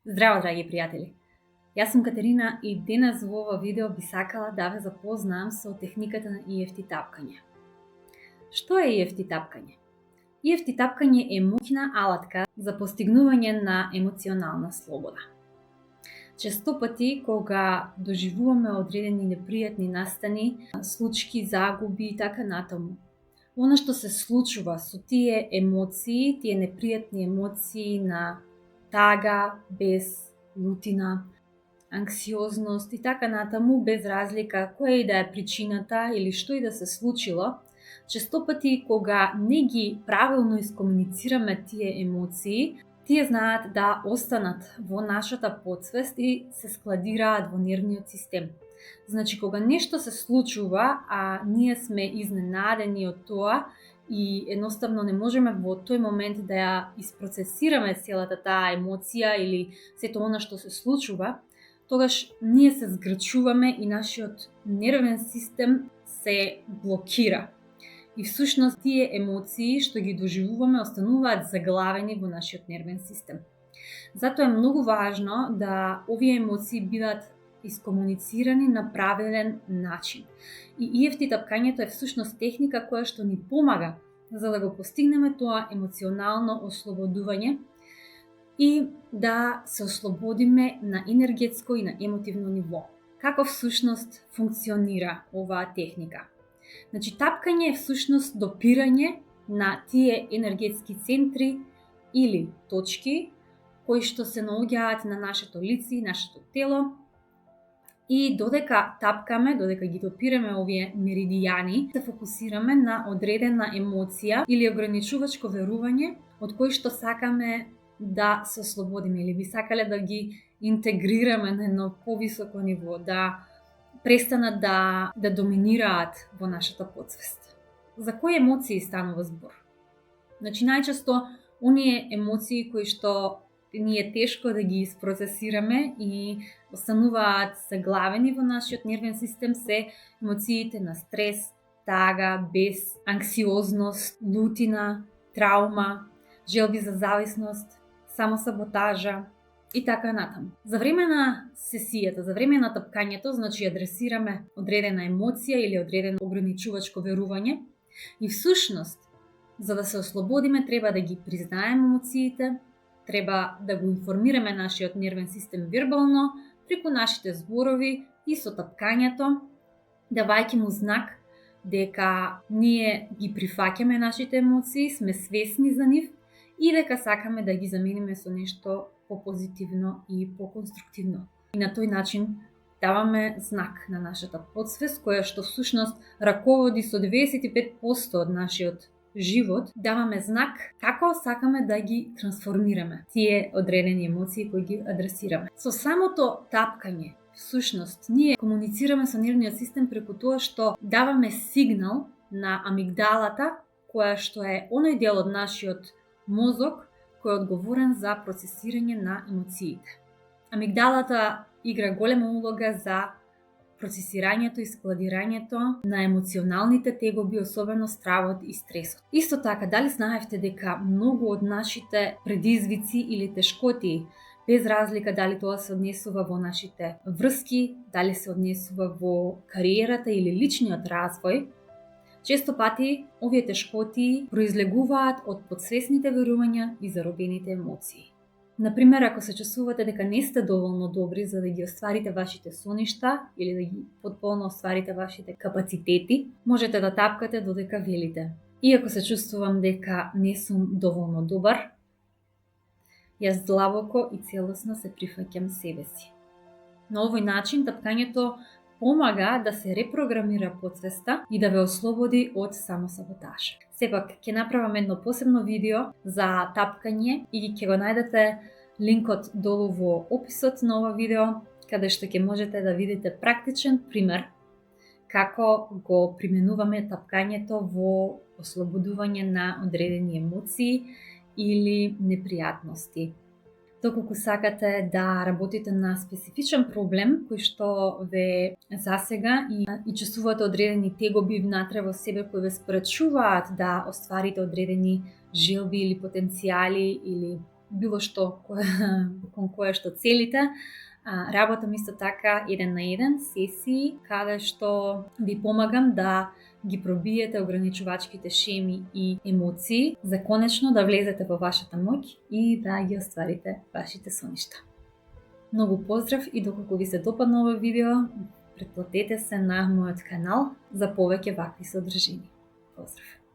Здраво, драги пријатели! Јас сум Катерина и денес во ова видео би сакала да ве запознаам со техниката на EFT тапкање. Што е EFT тапкање? EFT тапкање е моќна алатка за постигнување на емоционална слобода. Често пати кога доживуваме одредени непријатни настани, случки, загуби и така натаму, она што се случува со тие емоции, тие непријатни емоции на тага, бес, лутина, анксиозност и така натаму, без разлика која и да е причината или што и да се случило, често пати кога не ги правилно искомуницираме тие емоции, тие знаат да останат во нашата потсвест и се складираат во нервниот систем. Значи, кога нешто се случува, а ние сме изненадени од тоа и едноставно не можеме во тој момент да ја isпроцесираме целата таа емоција или сето она што се случува, тогаш ние се згрчуваме и нашиот нервен систем се блокира. И всушност тие емоции што ги доживуваме остануваат заглавени во нашиот нервен систем. Затоа е многу важно да овие емоции бидат искомуницирани на правилен начин. И EFT тапкањето е всушност техника која што ни помага за да го постигнеме тоа емоционално ослободување и да се ослободиме на енергетско и на емотивно ниво. Како всушност функционира оваа техника? Значи, тапкање е всушност допирање на тие енергетски центри или точки кои што се наоѓаат на нашето лице и нашето тело. И додека тапкаме, додека ги допираме овие меридијани, се фокусираме на одредена емоција или ограничувачко верување од кој што сакаме да се ослободиме или би сакале да ги интегрираме на едно повисоко ниво, да престанат да доминираат во нашата потсвест. За кои емоции станува збор? Значи, најчесто оние емоции кои што ни е тешко да ги isпроцесираме и остануваат заглавени во нашиот нервен систем се емоциите на стрес, тага, бес, анксиозност, лутина, траума, желби за зависност, самосаботажа и така натаму. За време на сесијата, за време на тапкањето, значи адресираме одредена емоција или одредено ограничувачко верување и всушност, за да се ослободиме, треба да ги признаеме емоциите, треба да го информираме нашиот нервен систем вербално, преку нашите зборови и со тапкањето, давајќи му знак дека ние ги прифаќаме нашите емоции, сме свесни за нив и дека сакаме да ги замениме со нешто попозитивно и поконструктивно. И на тој начин даваме знак на нашата потсвест, која што всушност раководи со 95% од нашиот живот, даваме знак како сакаме да ги трансформираме тие одредени емоции кои ги адресираме. Со самото тапкање, всушност, ние комуницираме со нервниот систем преку тоа што даваме сигнал на амигдалата, која што е оној дел од нашиот мозок кој е одговорен за процесирање на емоциите. Амигдалата игра голема улога за процесирањето и складирањето на емоционалните тегоби, особено стравот и стресот. Исто така, дали знаевте дека многу од нашите предизвици или тешкоти, без разлика дали тоа се однесува во нашите врски, дали се однесува во кариерата или личниот развој, често пати овие тешкоти произлегуваат од подсвесните верувања и заробените емоции. Например, ако се чувствувате дека не сте доволно добри за да ги остварите вашите соништа или да ги потполно остварите вашите капацитети, можете да тапкате додека велите: иако се чувствувам дека не сум доволно добар, јас длабоко и целосно се прифаќам себе си. На овој начин тапкањето помага да се репрограмира потсвеста и да ве ослободи од самосаботаж. Сепак, ќе направам едно посебно видео за тапкање и ќе го најдете линкот долу во описот на ова видео, каде што ќе можете да видите практичен пример како го применуваме тапкањето во ослободување на одредени емоции или непријатности. Доколку сакате да работите на специфичен проблем кој што ве засега и чувствувате одредени тегоби внатре во себе кои ве спречуваат да остварите одредени желби или потенцијали или било што кон кое што целите. Работам исто така 1 на 1 сесии, каде што ви помагам да ги пробиете ограничувачките шеми и емоции, за конечно да влезете во вашата моќ и да ги остварите вашите соништа. Многу поздрав и доколку ви се допадна ова видео, претплатете се на мојот канал за повеќе вакви содржини. Поздрав!